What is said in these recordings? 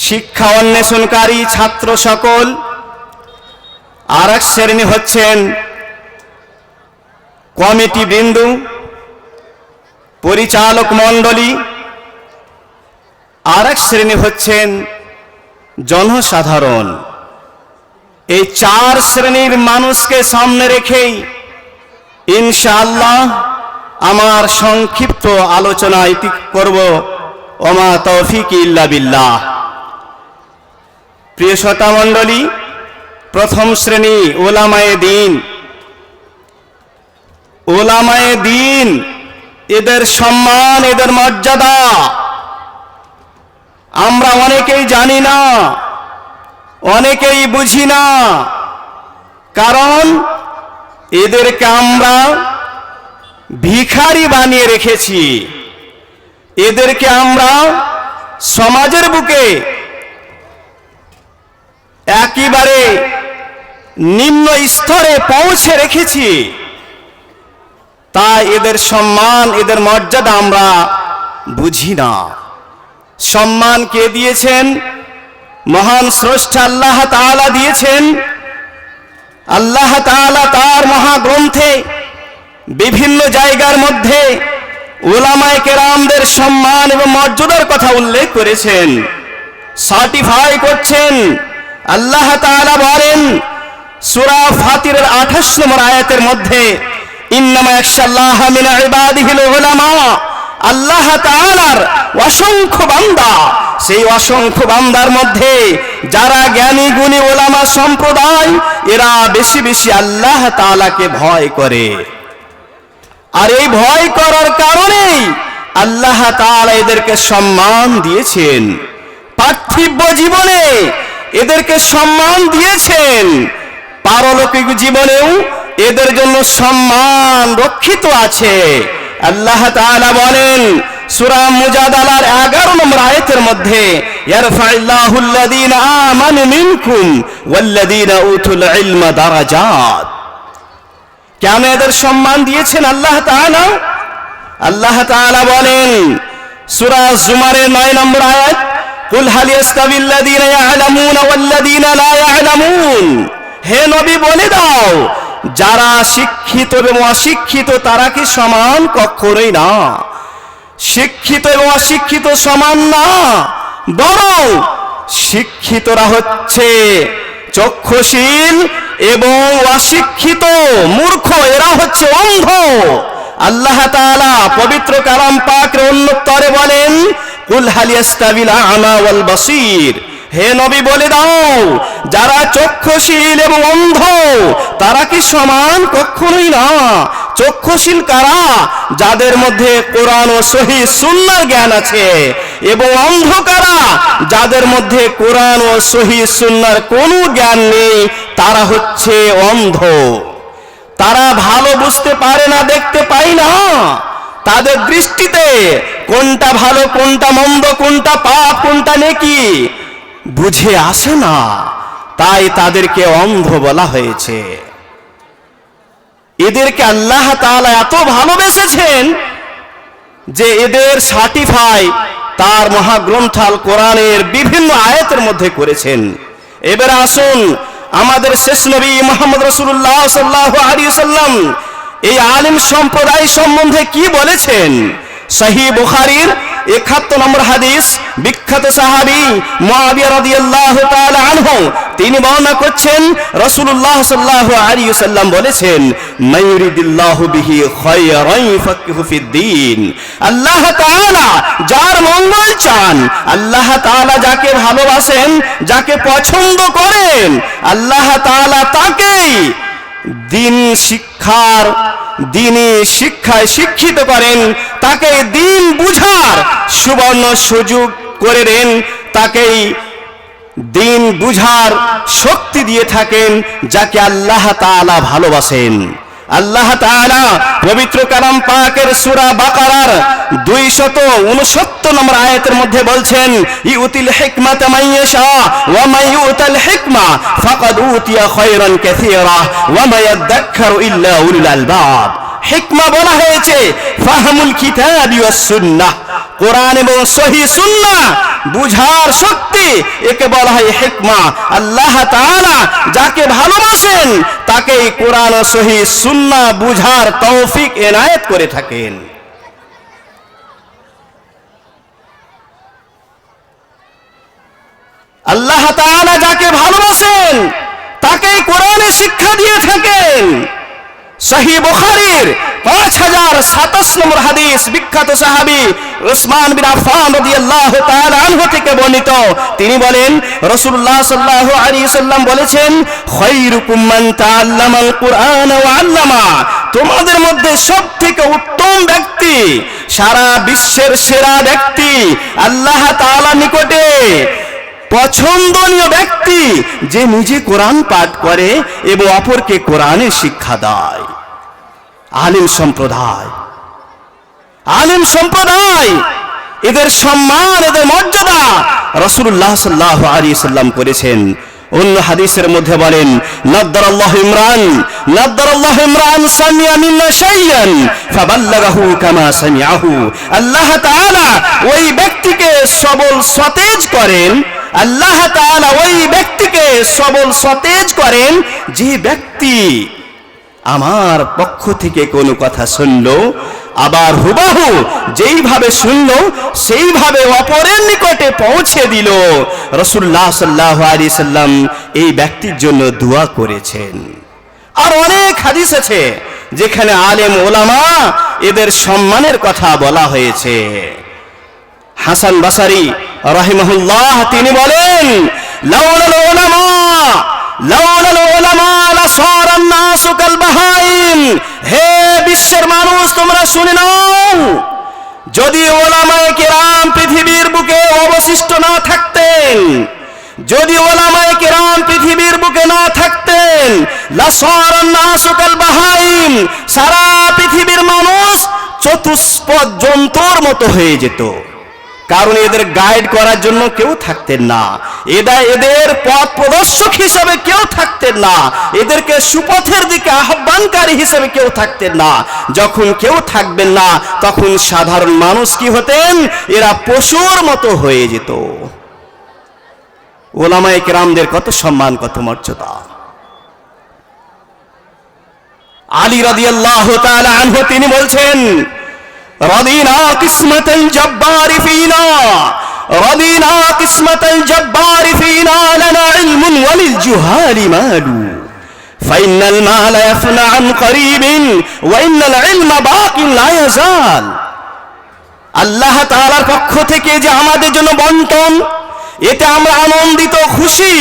শিক্ষা অন্বেষণকারী ছাত্র সকল। আর এক শ্রেণী হচ্ছেন কমিটি বৃন্দু, পরিচালক মণ্ডলী। আর এক শ্রেণী হচ্ছেন জনসাধারণ। এই চার শ্রেণীর মানুষকে সামনে রেখেই ইনশাআল্লাহ আমার সংক্ষিপ্ত আলোচনা ইতি করব। ওমা তৌফিক ইল্লা বিল্লাহ। প্রিয় শ্রোতা মণ্ডলী, প্রথম শ্রেণী ওলামায়ে দ্বীন। ওলামায়ে দ্বীন, এদের সম্মান, এদের মর্যাদা আমরা অনেকেই জানি না, অনেকেই বুঝি না। কারণ এদেরকে আমরা ভিখারি বানিয়ে রেখেছি। এদেরকে আমরা সমাজের বুকে একেবারে নিম্ন স্তরে পৌঁছে রেখেছি। তাই এদের সম্মান, এদের মর্যাদা আমরা বুঝি না। সম্মান কে দিয়েছেন? মহান স্রষ্টা আল্লাহ তাআলা দিয়েছেন। আল্লাহ তাআলা তার মহাগ্রন্থে বিভিন্ন জায়গার মধ্যে উলামায়ে কেরামদের সম্মান এবং মর্যাদার কথা উল্লেখ করেছেন, সার্টিফাই করছেন। আল্লাহ তাআলা বলেন সূরা ফাতিরের 28 নম্বর আয়াতের মধ্যে, ইন্নামা ইয়াখশাল্লাহা মিন ইবাদিহিল উলামা। আল্লাহ তাআলার অসংখ্য বান্দা, সেই অসংখ্য বান্দার মধ্যে যারা জ্ঞানী গুণী ওলামা সম্প্রদায়, এরা বেশি বেশি আল্লাহ তাআলাকে ভয় করে। আর এই ভয় করার কারণেই আল্লাহ তাআলা এদেরকে সম্মান দিয়েছেন। পার্থিব জীবনে এদেরকে সম্মান দিয়েছেন, পারলৌকিক জীবনেও এদের জন্য সম্মান রক্ষিত আছে। আল্লাহ তাআলা বলেন সূরা মুজাদালার 11 নম্বর আয়াতের মধ্যে, ইয়ারফাইল্লাহুল্লাযীনা আমানু মিনকুম ওয়াল্লাযীনা উতুল ইলমা দারাজাত। কেন এদের সম্মান দিয়েছেন আল্লাহ তাআলা? আল্লাহ তাআলা বলেন সূরা জুমারের 9 নম্বর আয়াত, কুল হাল ইয়াস্তাবিল্লাযীনা ইয়া'লামুনা ওয়াল্লাযীনা লা ইয়া'লামুন। হে নবী বলে দাও, যারা শিক্ষিত এবং অশিক্ষিত তারা কি সমান? কখনোই না। শিক্ষিত এবং অশিক্ষিত সমান না, বরং শিক্ষিতরা হচ্ছে চক্ষুশীল এবং অশিক্ষিত মূর্খ, এরা হচ্ছে অন্ধ। আল্লাহ তাআলা পবিত্র কালাম পাকের অন্যতরে বলেন, কুল হাল ইয়াস্তাবিল আ'মা ওয়াল বাসীর। হে নবী বলে দাও, যারা চক্ষুশীল এবং অন্ধ তারা কি সমান? কখনোই না। চক্ষুশীল কারা? যাদের মধ্যে কোরআন ও সহিহ সুন্নাহর জ্ঞান আছে। এবং অন্ধ কারা? যাদের মধ্যে কোরআন ও সহিহ সুন্নাহর কোনো জ্ঞান নেই, তারা হচ্ছে অন্ধ। তারা ভালো বুঝতে পারে না, দেখতে পায় না। তাদের দৃষ্টিতে কোনটা ভালো, কোনটা মন্দ, কোনটা পাপ, কোনটা নেকি বুঝে আসে না। তাই তাদেরকে অন্ধ বলা হয়েছে। এদেরকে আল্লাহ তাআলা এত ভালোবেসেছেন যে এদের সার্টিফাই তার মহাগ্রন্থ আল কোরআনের বিভিন্ন আয়াতের মধ্যে করেছেন। এবার আসুন, আমাদের শেষ নবী মুহাম্মদ রাসূলুল্লাহ সাল্লাল্লাহু আলাইহি ওয়াসাল্লাম এই আলিম সম্প্রদায় সম্বন্ধে কি বলেছেন। সহিহ বুখারীর 71 নম্বর হাদিস, বিখ্যাত সাহাবী মুআবিয়া রাদিয়াল্লাহু তাআলা আনহু তিনি বর্ণনা করছেন, রাসূলুল্লাহ সাল্লাল্লাহু আলাইহি ওয়াসাল্লাম বলেছেন, মাইয়ুরিদিল্লাহু বিহি খায়রান ইয়াফাক্কিহু ফিদ্দীন। আল্লাহ তাআলা যার মঙ্গল চান, আল্লাহ তাআলা যাকে ভালোবাসেন, যাকে পছন্দ করেন, আল্লাহ তাআলা তাকেই দ্বীনি শিক্ষায় শিক্ষিত করেন, তাকে দ্বীন বুঝার সুবর্ণ সুযোগ করে দেন, তাকেই দ্বীন বুঝার শক্তি দিয়ে থাকেন, যাকে আল্লাহ তাআলা ভালোবাসেন। আল্লাহ তাআলা পবিত্র কালাম পাকের সূরা বাকারার 269 নম্বর আয়াতের মধ্যে বলছেন, ইউতিল হিকমাতা মান ইয়াশা ওয়া মান ইউতাল হিকমা ফাকাদ উতিয়া খায়রান কাসীরা ওয়া মা ইয়াযাক্কারু ইল্লা উলুল আলবাব। হিকমা বলা হয়েছে ফাহমুল কিতাবি ওয়াস সুন্নাহ, কোরআন এবং সহিহ সুন্নাহ বুঝার শক্তি একে বলা হয় হিকমা। আল্লাহ তাআলা যাকে ভালোবাসেন তাকেই কোরআন ও সহিহ সুন্নাহ বুঝার তৌফিক এনায়েত করে থাকেন। আল্লাহ তাআলা যাকে ভালোবাসেন তাকেই কোরআনে শিক্ষা দিয়ে থাকেন। সহিহ বুখারীর 5027 নম্বর হাদিস, বিখ্যাত সাহাবী উসমান বিন আফফান রাদিয়াল্লাহু তাআলা আনহু থেকে বর্ণিত। তিনি বলেন, রাসূলুল্লাহ সাল্লাল্লাহু আলাইহি ওয়াসাল্লাম বলেছেন, খায়রুকুম মান তাআল্লামাল কুরআন ওয়া আল্লামা, তোমাদের মধ্যে সবথেকে উত্তম ব্যক্তি, সারা বিশ্বের সেরা ব্যক্তি, আল্লাহ তাআলার নিকটে পছন্দনীয় ব্যক্তি যে নিজে কোরআন পাঠ করে এবং অপরকে কোরআনের শিক্ষা দেয়। আলিম সম্প্রদায় এদের সম্মান, এদের মর্যাদা রাসূলুল্লাহ সাল্লাল্লাহু আলাইহি ওয়াসাল্লাম করেছেন। অন্য হাদিসের মধ্যে বলেন, নাদ্দারাল্লাহু ইমরান সামিআ মিন্না শাইআন ফাবাল্লাগাহু কামা সামিআহু। আল্লাহ তাআলা ওই ব্যক্তিকে সবল সতেজ করেন, আল্লাহ তাআলা ওই ব্যক্তিকে সবল সতেজ করেন যে ব্যক্তি আমার পক্ষ থেকে কোনো কথা শুনলো, আবার হুবহু যেইভাবে শুনলো সেইভাবে অপরের নিকটে পৌঁছে দিল। রাসূলুল্লাহ সাল্লাল্লাহু আলাইহি সাল্লাম এই ব্যক্তির জন্য দোয়া করেছেন। আর অনেক হাদিস আছে যেখানে আলেম ওলামা এদের সম্মানের কথা বলা হয়েছে। হাসান বসরি রাহিমাহুল্লাহ তিনি বলেন, লাউলাল উলামা লাসারান নাসু কাল বাহাইম। হে বিশ্বের মানুষ, তোমরা শুনে নাও, যদি ওলামায়ে কেরাম পৃথিবীর বুকে অবশিষ্ট না থাকতেন, যদি ওলামায়ে কেরাম পৃথিবীর বুকে না থাকতেন, লাসারান নাসু কাল বাহাইম, সারা পৃথিবীর মানুষ চতুষ্পদ জন্তুর মতো হয়ে যেত। কারণ এদের গাইড করার জন্য কেউ থাকতেন না, এদের পথ প্রদর্শক হিসেবে কেউ থাকতেন না, এদেরকে সুপথের দিকে আহ্বানকারী হিসেবে কেউ থাকতেন না। যখন কেউ থাকবেন না তখন সাধারণ মানুষ কি হতেন? এরা পশুর মতো হয়ে যেত। ওলামায়ে কেরামদের কত সম্মান, কত মর্যাদা। আলী রাদিয়াল্লাহু তাআলা আনহু তিনি বলছেন, রাদিনা কিসমাতাল জব্বার ফিনা, রাদিনা কিসমাতাল জব্বার ফিনা, লানা ইলমুন ওয়ালিল জুহালি মালু, ফাইনাল মাল ইয়াফনা আন করিবিন ওয়া ইন্নাল ইলমা বাকিন লা ইয়াজাল। আল্লাহ তাআলার পক্ষ থেকে যে আমাদের জন্য বন্টন, এতে আমরা আনন্দিত, খুশি।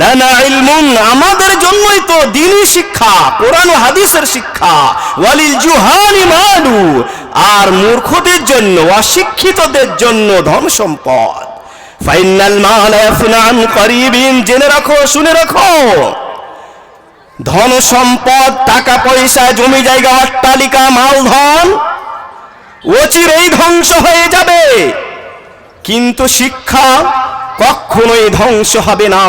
লানা ইলমুন, আমাদের জন্যই তো দ্বীনি শিক্ষা, কোরআন ও হাদিসের শিক্ষা। ওয়ালিল জুহালি মালু, আর মূর্খদের জন্য, অশিক্ষিতদের জন্য ধন সম্পদ। ফাইনাল মাল ইয়াফনা আন করিবিন, জেনে রাখো, শুনে রাখো, ধন সম্পদ, টাকা পয়সা, জমি জায়গা, অট্টালিকা, মালধন অচিরেই ধ্বংস হয়ে যাবে, কিন্তু শিক্ষা কখনোই ধ্বংস হবে না।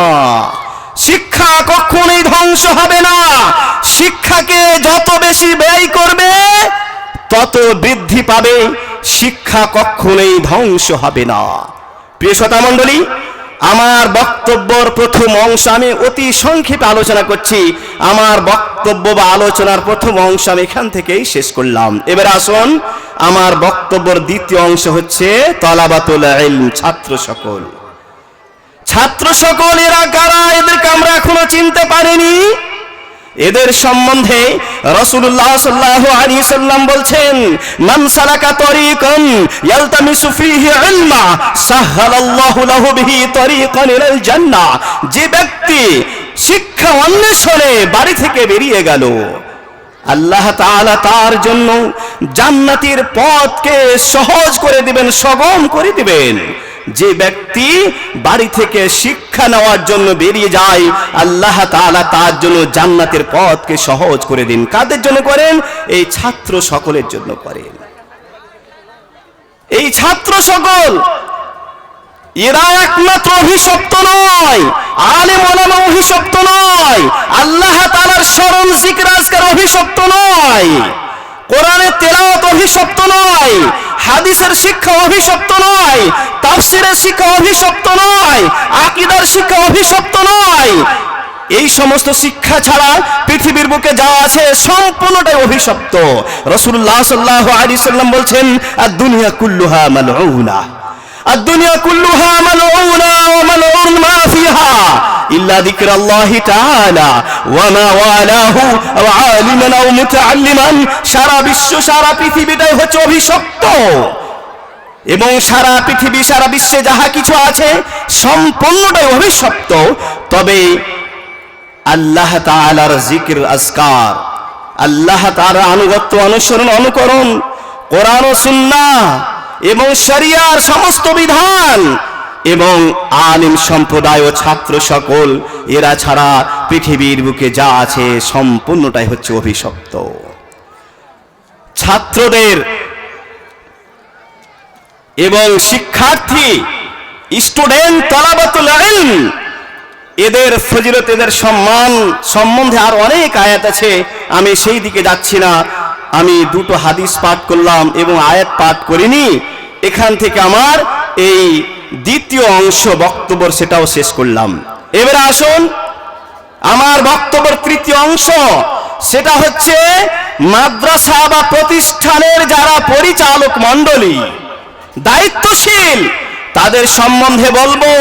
শিক্ষা কখনোই ধ্বংস হবে না। শিক্ষাকে যত বেশি ব্যয় করবে তত বৃদ্ধি পাবে, শিক্ষা কখনোই ধ্বংস হবে না। প্রিয় শ্রোতা মণ্ডলী, আমার বক্তব্যের প্রথম অংশ আমি অতি সংক্ষেপে আলোচনা করছি। আমার বক্তব্য বা আলোচনার প্রথম অংশ আমি এখান থেকেই শেষ করলাম। এবার আসুন, আমার বক্তব্যের দ্বিতীয় অংশ হচ্ছে তলাবাতুল ইলম, ছাত্র সকল। ছাত্র সকল এরা কারা? এদেরকে আমরা এখনো চিনতে পারিনি। এদের সম্বন্ধে রাসূলুল্লাহ সাল্লাল্লাহু আলাইহি সাল্লাম বলছেন, মান সালাকা তরিকান ইয়ালতামিসু ফীহি ইলমা সাহহালাল্লাহু লাহু বিহি তরিকান ইলাল জান্নাহ। যে ব্যক্তি শিক্ষা অন্বেষণে বাড়ি থেকে বেরিয়ে গেল, আল্লাহ তাআলা তার জন্য জান্নাতের পথকে সহজ করে দিবেন, সুগম করে দিবেন। যে ব্যক্তি বাড়ি থেকে শিক্ষা নেওয়ার জন্য বেরিয়ে যায়, আল্লাহ তাআলা তার জন্য জান্নাতের পথকে সহজ করে দিন। কাদের জন্য করেন? এই ছাত্র সকলের জন্য করেন। এই ছাত্র সকল এরা একমাত্র অভিশপ্ত নয়, আলেম ওলামা অভিশপ্ত নয়, আল্লাহ তাআলার স্মরণ জিকির আজকার অভিশপ্ত নয়, কোরআনের তেলাওয়াত অভিশপ্ত নয়, হাদিসের শিক্ষা অভিশপ্ত নয়, তাফসীরের শিক্ষা অভিশপ্ত নয়, আকীদার শিক্ষা অভিশপ্ত নয়। এই সমস্ত শিক্ষা ছাড়া পৃথিবীর বুকে যা আছে সম্পূর্ণটাই অভিশপ্ত। রাসূলুল্লাহ সাল্লাল্লাহু আলাইহি সাল্লাম বলছেন, আদ-দুনিয়া কুল্লুহা মালউনা, আদ-দুনিয়া কুল্লুহা মালউনা ওয়া মালউন মা ফিহা ইল্লা যিকরাল্লাহি তাআলা ওয়া মা ওয়ালাহু ওয়া আলিমান আও মুতাআল্লিমান। সারা বিশ্ব, সারা পৃথিবীটাই হচ্ছে অভিশপ্ত, এবং সারা পৃথিবী, সারা বিশ্বে যাহা কিছু আছে সম্পূর্ণটাই অভিশপ্ত। তবে আল্লাহ তাআলার জিকির, আজকার, আল্লাহ তাআলার আনুগত্য, অনুসরণ, অনুকরণ, কোরআন ও সুন্নাহ এবং শরিয়ার সমস্ত বিধান এবং আলিম সম্প্রদায় ও ছাত্র সকল, এরা ছাড়া পৃথিবীর বুকে যা আছে সম্পূর্ণটাই হচ্ছে অভিশপ্ত। ছাত্রদের এবং শিক্ষার্থী, স্টুডেন্ট, তালাবাতুল ইলম, এদের ফজিলত, এদের সম্মান সম্বন্ধে আর অনেক আয়াত আছে, আমি সেই দিকে যাচ্ছি না। আমি দুটো হাদিস পাঠ করলাম এবং আয়াত পাঠ করিনি। এখান থেকে আমার এই দ্বিতীয় অংশ বক্তব্য সেটাও শেষ করলাম। এবারে আসুন আমার বক্তব্যের তৃতীয় অংশ, সেটা হচ্ছে মাদ্রাসা বা প্রতিষ্ঠানের যারা পরিচালক মণ্ডলী, দায়িত্বশীল, তাদের সম্বন্ধে বলবো।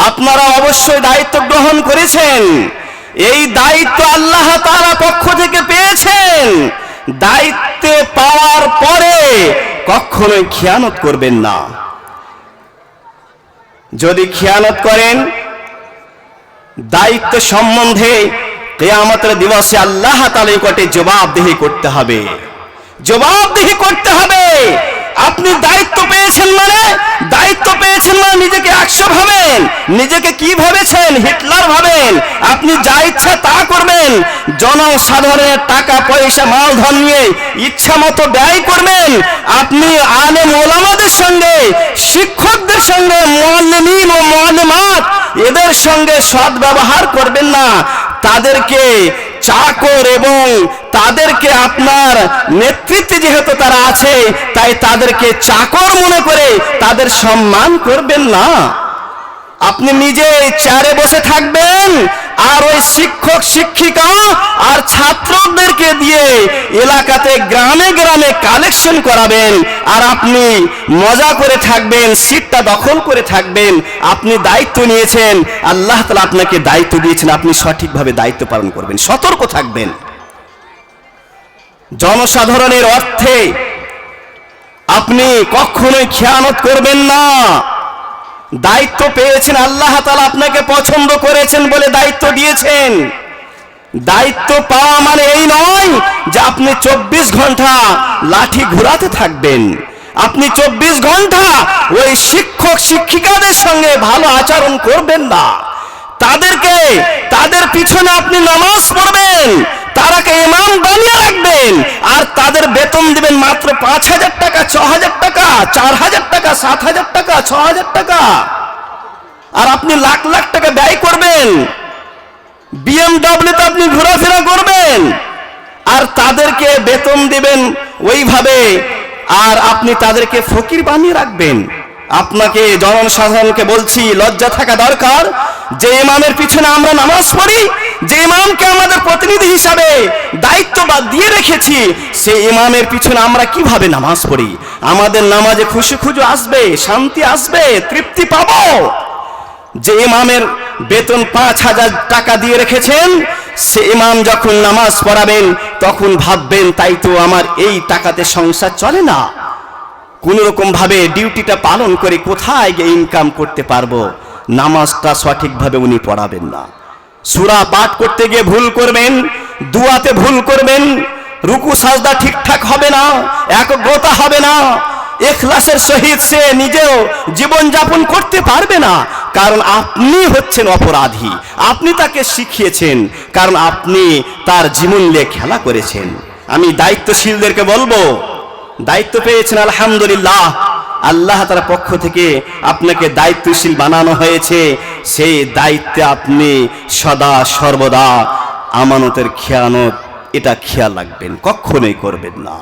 আপনারা অবশ্যই দায়িত্ব গ্রহণ করেছেন, এই দায়িত্ব আল্লাহ তাআলা পক্ষ থেকে পেয়েছেন। দায়িত্ব পাওয়ার পরে কখনোই খেয়ানত করবেন না। যদি খেয়ানত করেন, দায়িত্ব সম্বন্ধে কিয়ামতের দিবসে আল্লাহ তাআলার নিকটে জবাবদিহি করতে হবে, জবাবদিহি করতে হবে। আপনি দায়িত্ব পেয়েছেন মানে, দায়িত্ব পেয়েছেন মানে নিজেকে 100 ভাবেন, নিজেকে কি ভেবেছেন? হিটলার ভাবেন। আপনি যা ইচ্ছা তা করবেন, জনসাধারণের টাকা পয়সা মালধন নিয়ে ইচ্ছা মতো ব্যয় করবেন। আপনি আলেম ওলামাদের সঙ্গে, শিক্ষকদের সঙ্গে, মুআল্লিমিন ও মুআল্লিমাত, এদের সঙ্গে সৎ ব্যবহার করবেন না। তাদেরকে চাকর এবং তাদেরকে আপনার নেতৃত্বে যেহেতু তারা আছে, তাই তাদেরকে চাকর মনে করে তাদের সম্মান করবেন না। আপনি নিজে চেয়ারে বসে থাকবেন আর ওই শিক্ষক শিক্ষিকা আর ছাত্রদেরকে দিয়ে এলাকাতে গ্রামে গ্রামে কালেকশন করাবেন, আর আপনি মজা করে থাকবেন, সিটটা দখল করে থাকবেন। আপনি দায়িত্ব নিয়েছেন, আল্লাহ তাআলা আপনাকে দায়িত্ব দিয়েছেন, আপনি সঠিকভাবে দায়িত্ব পালন করবেন, সতর্ক থাকবেন। জনসাধারণের অর্থে আপনি কখনোই খেয়ানত করবেন না। দায়িত্ব পেয়েছেন, আল্লাহ তাআলা আপনাকে পছন্দ করেছেন বলে দায়িত্ব দিয়েছেন। দায়িত্ব পাওয়া মানে এই নয় যে আপনি 24 ঘন্টা লাঠি ঘোরাতে থাকবেন। আপনি 24 ঘন্টা ওই শিক্ষক শিক্ষিকাদের সঙ্গে ভালো আচরণ করবেন না। তাদের পিছনে আপনি নামাজ পড়বেন, তারাকে ইমাম বানিয়ে রাখবেন, আর তাদের বেতন দিবেন মাত্র 5,000 টাকা, 6,000 টাকা, 4,000 টাকা, 7,000 টাকা, 6,000 টাকা। আর আপনি লাখ লাখ টাকা ব্যয় করবেন, বিএমডব্লিউতে আপনি ঘোরাফেরা করবেন, আর তাদেরকে বেতন দিবেন ওইভাবে, আর আপনি তাদেরকে ফকির বানিয়ে রাখবেন। আপনাকে, জনসাধারণকে বলছি, লজ্জা থাকা দরকার। যে ইমামের পিছনে আমরা নামাজ পড়ি, যে ইমামকে আমাদের প্রতিনিধি হিসাবে দায়িত্ববাদ দিয়ে রেখেছি, সেই ইমামের পিছনে আমরা কিভাবে নামাজ পড়ি? আমাদের নামাজে খুশি খুঁজো আসবে, শান্তি আসবে, তৃপ্তি পাবো। যে ইমামের বেতন 5,000 টাকা দিয়ে রেখেছেন, সে ইমাম যখন নামাজ পড়াবেন তখন ভাববেন, তাই তো আমার এই টাকাতে সংসার চলে না, কোন রকম ভাবে ডিউটিটা পালন করে কোথায় গিয়ে ইনকাম করতে পারবো। নামাজটা সঠিকভাবে উনি পড়াবেন না। সূরা পাঠ করতে গিয়ে ভুল করবেন, দুয়াতে ভুল করবেন, রুকু সাজদা ঠিকঠাক হবে না, একগ্রতা হবে না, ইখলাসের সহিত সে নিজেও জীবন যাপন করতে পারবে না। কারণ আপনি হচ্ছেন অপরাধী, আপনি তাকে শিখিয়েছেন, কারণ আপনি তার জীবন নিয়ে খেলা করেছেন। আমি দায়িত্বশীলদেরকে বলবো, দায়িত্ব পেয়েছেন আলহামদুলিল্লাহ, আল্লাহ তাআলার পক্ষ থেকে আপনাকে দায়িত্বশীল বানানো হয়েছে। সেই দায়িত্বে আপনি সদা সর্বদা আমানতের খেয়ানত, এটা খেয়াল রাখবেন, কখনোই করবেন না।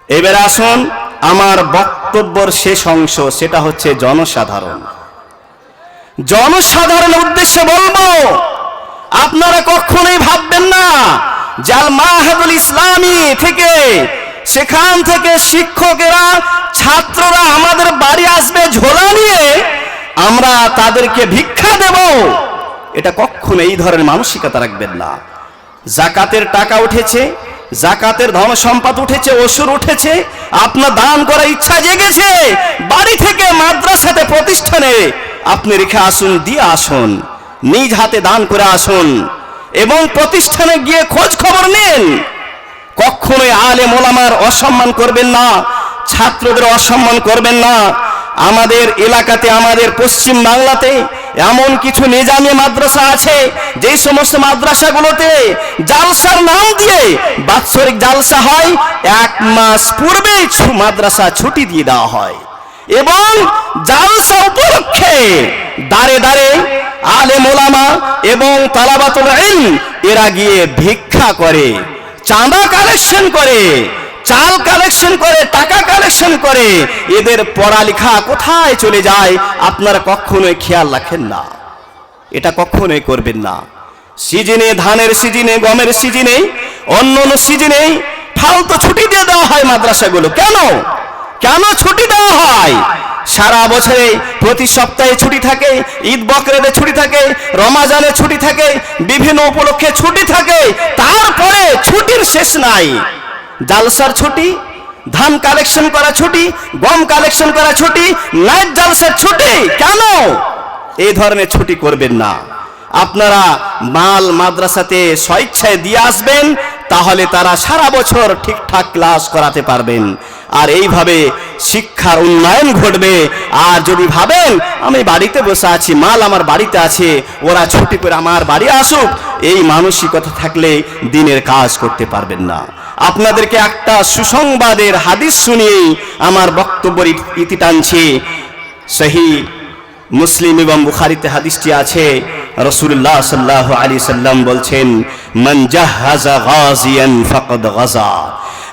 এবার আসুন আমার বক্তব্যের শেষ অংশ, সেটা হচ্ছে জনসাধারণের উদ্দেশ্যে বলবো, আপনারা কখনোই ভাববেন না যে আল মাহাদুল ইসলামী থেকে, সেখান থেকে শিক্ষকেরা ছাত্ররা আমাদের বাড়ি আসবে ঝোলা নিয়ে, আমরা তাদেরকে ভিক্ষা দেব। এটা কখনো এই ধরনের মানসিকতা রাখবেন না। জাকাতের টাকা উঠেছে, জাকাতের ধন সম্পদ উঠেছে, ওসুর উঠেছে, আপনার দান করার ইচ্ছা জেগেছে, বাড়ি থেকে মাদ্রাসাতে প্রতিষ্ঠানে আপনি রেখে আসুন, দিয়ে আসুন, নিজ হাতে দান করে আসুন এবং প্রতিষ্ঠানে গিয়ে খোঁজ খবর নিন। কখনোই আলেম ওলামার অসম্মান করবেন না, ছাত্রদের অসম্মান করবেন না। আমাদের এলাকাতে, আমাদের পশ্চিম বাংলাতে এমন কিছু নিজামী মাদ্রাসা আছে, যেই সমস্ত মাদ্রাসাগুলোতে জালসার নাম দিয়ে বাৎসরিক জালসা হয়, 1 মাস পূর্বেই মাদ্রাসা ছুটি দিয়ে দেওয়া হয় এবং জালসা উপলক্ষে দাঁড়ে দাঁড়ে আলেম ওলামা এবং তালাবাতুল ইলম এরা গিয়ে ভিক্ষা করে, চাঁদা কালেকশন করে, চাল কালেকশন করে, টাকা কালেকশন করে। এদের পড়ালেখা কোথায় চলে যায় আপনারা কখনোই খেয়াল রাখেন না, এটা কখনোই করবেন না। সিজনে, ধানের সিজনে, গমের সিজনে, অন্য অন্য সিজনে ফালতু ছুটি দিয়ে দেওয়া হয় মাদ্রাসাগুলো। কেন ছুটি দেওয়া হয়? সারা বছরে প্রতি সপ্তাহে ছুটি থাকে, ঈদ বকরিদের ছুটি থাকে, রমাজানের ছুটি থাকে, বিভিন্ন উপলক্ষে ছুটি থাকে, তারপরে ছুটির শেষ নাই। জালসার ছুটি, ধান কালেকশন করা ছুটি, গম কালেকশন করা ছুটি, নাইট জালসার ছুটি। কেন এই ধরনের ছুটি করবেন না? আপনারা মাল মাদ্রাসাতে স্বেচ্ছায় দিয়ে আসবেন, তাহলে তারা সারা বছর ঠিকঠাক ক্লাস করাতে পারবেন, আর এইভাবে শিক্ষার উন্নয়ন ঘটবে। আর যদি ভাবেন আমি বাড়িতে বসে আছি, মাল আমার বাড়িতে আছে, ওরা ছুটি করে আমার বাড়ি আসুক, এই মানসিকতা থাকলে দিনের কাজ করতে পারবেন না। আপনাদেরকে একটা সুসংবাদের হাদিস শুনিয়ে আমার বক্তব্যের ইতি টানছি। সহিহ মুসলিম এবং বুখারীতে হাদিসটি আছে। রাসূলুল্লাহ সাল্লাল্লাহু আলাইহি সাল্লাম বলছেন, মান জাহাজা গাজিয়ান ফাকাদ গাজা,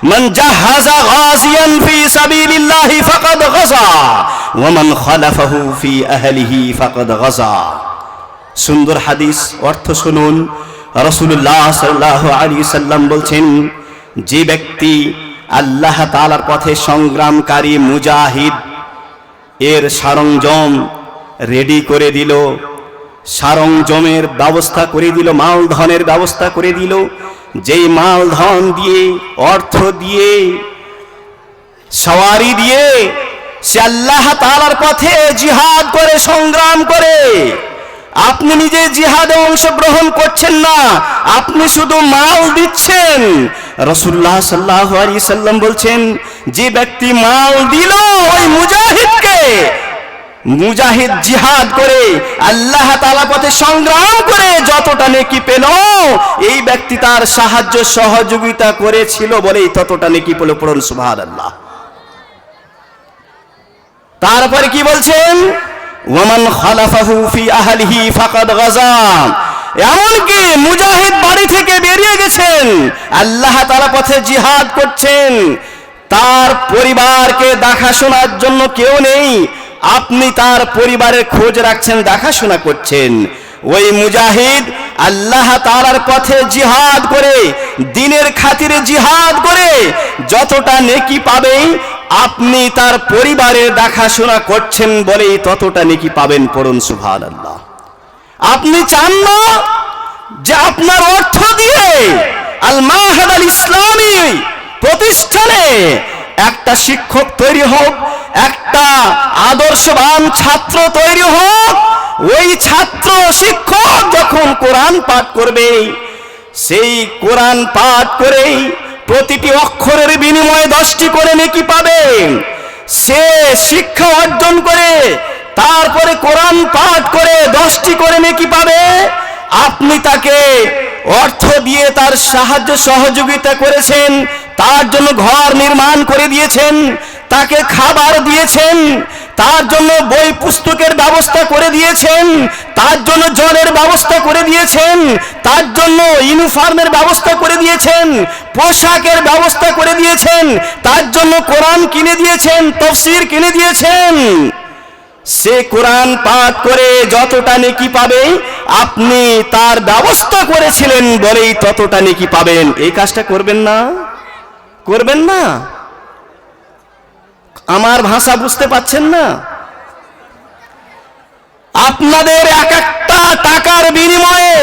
মান জাহাজা গাজিয়ান ফি সাবিলিল্লাহি ফাকাদ গাজা, ওয়া মান খালাফাহু ফি আহলিহি ফাকাদ গাজা। সুন্দর হাদিস, অর্থ শুনুন। রাসূলুল্লাহ সাল্লাল্লাহু আলাইহি সাল্লাম বলছেন, যে ব্যক্তি আল্লাহ তাআলার পথে সংগ্রামকারী মুজাহিদ এর সরঞ্জাম রেডি করে দিল, সরঞ্জামের ব্যবস্থা করে দিল, মালধনের ব্যবস্থা করে দিল, যেই মালধন দিয়ে, অর্থ দিয়ে, সওয়ারি দিয়ে সে আল্লাহ তাআলার পথে জিহাদ করে, সংগ্রাম করে। আপনি নিজে জিহাদে অংশগ্রহণ করছেন না, আপনি শুধু মাল দিচ্ছেন। রাসূলুল্লাহ সাল্লাল্লাহু আলাইহি সাল্লাম বলছেন, যে ব্যক্তি মাল দিল ওই মুজাহিদকে, মুজাহিদ জিহাদ করে আল্লাহ তাআলার পথে সংগ্রাম করে যতটা নেকি পেল, এই ব্যক্তি তার সাহায্য সহযোগিতা করেছিল বলেই ততটা নেকি পেল। পড়ুন সুবহানাল্লাহ। তারপরে কি বলছেন? ওয়ামান খালাফাহু ফি আহলিহি ফাকাদ গাজা। এমনকি মুজাহিদ বাড়ি থেকে বেরিয়ে গেছেন, আল্লাহ তাআলার পথে জিহাদ করছেন, তার পরিবারকে দেখাশোনার জন্য কেউ নেই, আপনি তার পরিবারের খোঁজ রাখছেন, দেখাশোনা করছেন। ওই মুজাহিদ আল্লাহ তাআলার পথে জিহাদ করে, দ্বীনের খাতিরে জিহাদ করে যতটা নেকি পাবে, আপনি তার পরিবারের দেখাশোনা করছেন বলেই ততটা নেকি পাবেন। পড়ুন সুবহানাল্লাহ। আপনি চান না যে আপনার অর্থ দিয়ে আল মাহাদ আল ইসলামী প্রতিষ্ঠানে একটা শিক্ষক তৈরি হোক, একটা আদর্শবান ছাত্র তৈরি হোক। ওই ছাত্র শিক্ষক যখন কোরআন পাঠ করবে, সেই কোরআন পাঠ করে প্রতিটি অক্ষরের বিনিময়ে 10টি করে নেকি পাবে। সে শিক্ষা অর্জন করে তারপরে কোরআন পাঠ করে 10টি করে নেকি পাবে। আপনি তাকে অর্থ দিয়ে তার সাহায্য সহযোগিতা করেছেন, তার জন্য ঘর নির্মাণ করে দিয়েছেন, তাকে খাবার দিয়েছেন, তার জন্য বই পুস্তকের ব্যবস্থা করে দিয়েছেন, তার জন্য জলের ব্যবস্থা করে দিয়েছেন, তার জন্য ইউনিফর্মের ব্যবস্থা করে দিয়েছেন, পোশাকের ব্যবস্থা করে দিয়েছেন, তার জন্য কোরআন কিনে দিয়েছেন, তাফসীর কিনে দিয়েছেন। সে কোরআন পাঠ করে যতটা নেকি পাবে, আপনি তার ব্যবস্থা করেছিলেন বলেই ততটা নেকি পাবেন। এই কাজটা করবেন না? করবেন না? আমার ভাষা বুঝতে পাচ্ছেন না? আপনাদের এক একটা টাকার বিনিময়ে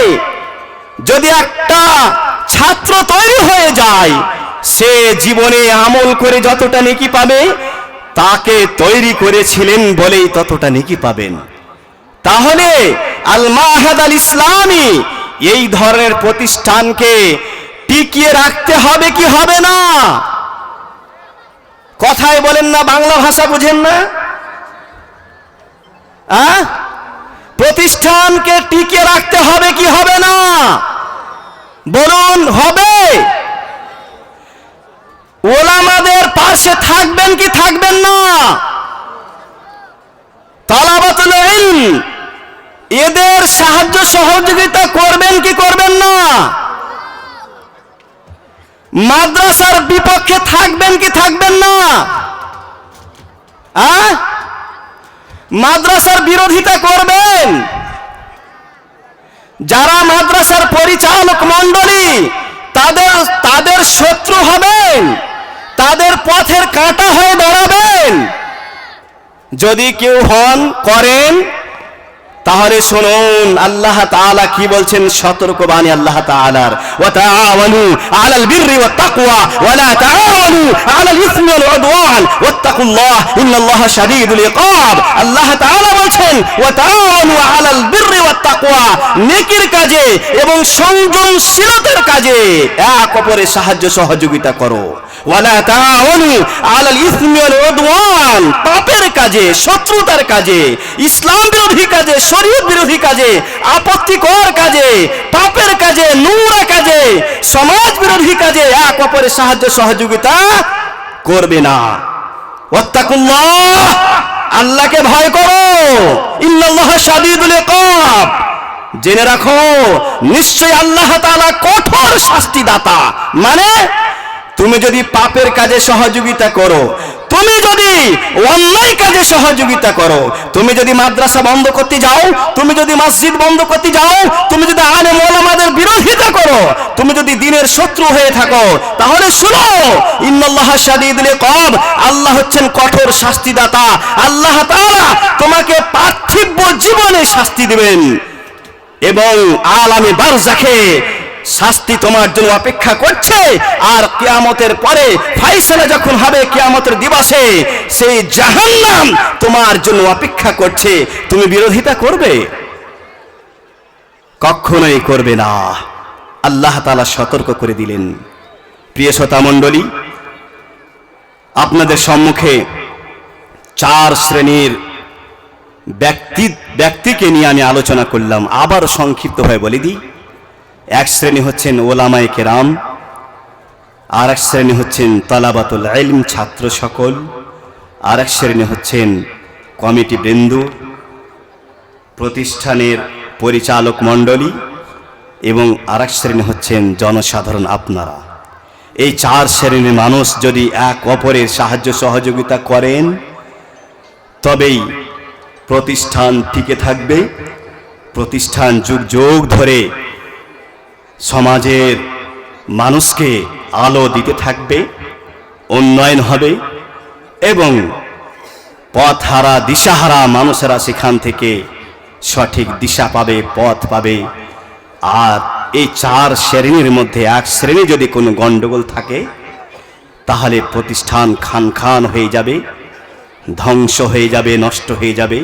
যদি একটা ছাত্র তৈরি হয়ে যায়, সে জীবনে আমল করে যতটা নেকি পাবে, তাকে তৈরি করেছিলেন বলেই ততটা নেকি পাবেন। তাহলে আল মাহাদ আল ইসলামী এই ধরনের প্রতিষ্ঠানকে টিকিয়ে রাখতে হবে কি হবে না? কথায় বলেন না, বাংলা ভাষা বুঝেন না? প্রতিষ্ঠানকে টিকিয়ে রাখতে হবে কি হবে না? বলুন, হবে? ওলামাদের পাশে থাকবেন কি থাকবেন না? তালাবাতুল ইলম এদের সাহায্য সহযোগিতা করবেন কি করবেন না? মাদ্রাসার বিপক্ষে থাকবেন কি থাকবেন না? মাদ্রাসার বিরোধিতা করবেন? যারা মাদ্রাসার পরিচালক মণ্ডলী তাদের শত্রু হবেন, তাদের পথের কাঁটা হয়ে দাঁড়াবেন? যদি কেউ করেন, তাহলে শুনুন আল্লাহ তাআলা কি বলছেন, সতর্কবাণী আল্লাহ তাআলার, ওয়া তাআওয়ানু আলাল বিররি ওয়াত তাকওয়া ওয়া লা তাআওয়ানু আলাল ইসমি ওয়াল উদওয়ান ওয়াত্তাকুল্লাহ ইন্নাল্লাহা শাদীদুল ইকাব। আল্লাহ তাআলা বলছেন, ওয়া তাআওয়ানু আলাল বিররি ওয়াত তাকওয়া, নেকির কাজে এবং সংযমশীলতার কাজে এক অপরের সাহায্য সহযোগিতা করো। ওয়া লা তাআওয়ানু আলাল ইসমি ওয়াল উদওয়ান, পাপের কাজে, শত্রুতার কাজে, ইসলাম বিরোধী কাজে, শরীয়ত বিরোধী কাজে, আপত্তিকর কাজে, পাপের কাজে, নোংরা কাজে, সমাজ বিরোধী কাজে এক অপরের সাহায্য সহযোগিতা করবে না। ওয়াত্তাকুল্লাহ, আল্লাহকে ভয় করো, ইন্নাল্লাহা শাদীদুল ইকাব। জেনে রাখো, নিশ্চয়ই আল্লাহ তাআলা কঠোর শাস্তিদাতা। মানে তুমি যদি পাপের কাজে সহযোগিতা করো, তুমি যদি অন্যায় কাজে সহযোগিতা করো, তুমি যদি মাদ্রাসা বন্ধ করতে যাও, তুমি যদি মসজিদ বন্ধ করতে যাও, তুমি যদি আলেম ওলামাদের বিরোধিতা করো, তুমি যদি দ্বীনের শত্রু হয়ে থাকো, তাহলে শুনো, ইন্নাল্লাহা শাদীদুল ইকাব, আল্লাহ হচ্ছেন কঠোর শাস্তিদাতা। আল্লাহ তাআলা তোমাকে পার্থিব জীবনে শাস্তি দিবেন এবং আলামে বারজাখে শাস্তি তোমার জন্য অপেক্ষা করছে। আর কিয়ামতের পরে ফায়সালা যখন হবে, কিয়ামতের দিবসে সেই জাহান্নাম তোমার জন্য অপেক্ষা করছে। তুমি বিরোধিতা করবে? কখনোই করবে না। আল্লাহ তাআলা সতর্ক করে দিলেন। প্রিয় শ্রোতা মণ্ডলী, আপনাদের সম্মুখে চার শ্রেণীর ব্যক্তিকে নিয়ে আমি আলোচনা করলাম। আবার সংক্ষিপ্তভাবে বলে দিই। এক শ্রেণী হচ্ছেন ওলামায়ে কেরাম, আর এক শ্রেণী হচ্ছেন তালাবাতুল ইলম, ছাত্র সকল, আর এক শ্রেণী হচ্ছেন কমিটি বৃন্দ, প্রতিষ্ঠানের পরিচালক মণ্ডলী, এবং আর এক শ্রেণী হচ্ছেন জনসাধারণ, আপনারা। এই চার শ্রেণীর মানুষ যদি এক অপরের সাহায্য সহযোগিতা করেন, তবেই প্রতিষ্ঠান টিকে থাকবে। প্রতিষ্ঠান যুগ যুগ ধরে সমাজের মানুষকে আলো দিতে থাকবে, উন্নয়ন হবে এবং পথহারা, দিশাহারা মানুষেরা সেখান থেকে সঠিক দিশা পাবে, পথ পাবে। আর এই চার শ্রেণীর মধ্যে এক শ্রেণী যদি কোনো গণ্ডগোল থাকে, তাহলে প্রতিষ্ঠান খান খান হয়ে যাবে, ধ্বংস হয়ে যাবে, নষ্ট হয়ে যাবে,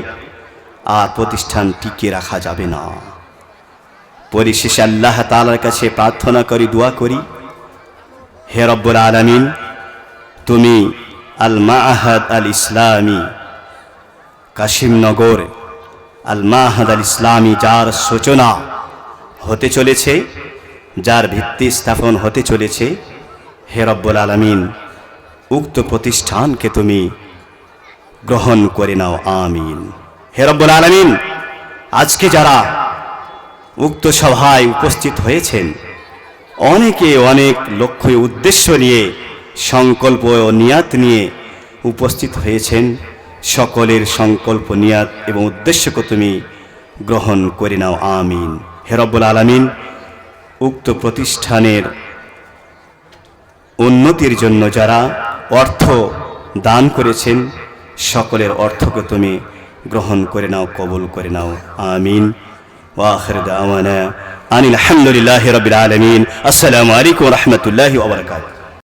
আর প্রতিষ্ঠান টিকিয়ে রাখা যাবে না। পরিশেষে আল্লাহ তাআলার কাছে প্রার্থনা করি, দোয়া করি, হে রব্বুল আলামিন, তুমি আল মাআহাদ আল ইসলামী কাশিমনগর, আল মাআহাদ আল ইসলামী যার সূচনা হতে চলেছে, যার ভিত্তি স্থাপন হতে চলেছে, হে রব্বুল আলামিন, উক্ত প্রতিষ্ঠানকে তুমি গ্রহণ করে নাও, আমিন। হে রব্বুল আলামিন, আজকে যারা উক্ত সভায় উপস্থিত হয়েছেন, অনেকে অনেক লক্ষ্য উদ্দেশ্য নিয়ে, সংকল্প ও নিয়াত নিয়ে উপস্থিত হয়েছেন। সকলের সংকল্প, নিয়াত এবং উদ্দেশ্যকে তুমি গ্রহণ করে নাও, আমিন। হে রব্বুল আলামিন, উক্ত প্রতিষ্ঠানের উন্নতির জন্য যারা অর্থ দান করেছেন, সকলের অর্থকে তুমি গ্রহণ করে নাও, কবুল করে নাও, আমিন। ওয়া আখিরু দাওয়ানা আনিল হামদুলিল্লাহি রাব্বিল আলামিন। আসসালামু আলাইকুম ওয়া রাহমাতুল্লাহি ওয়া বারাকাতুহু।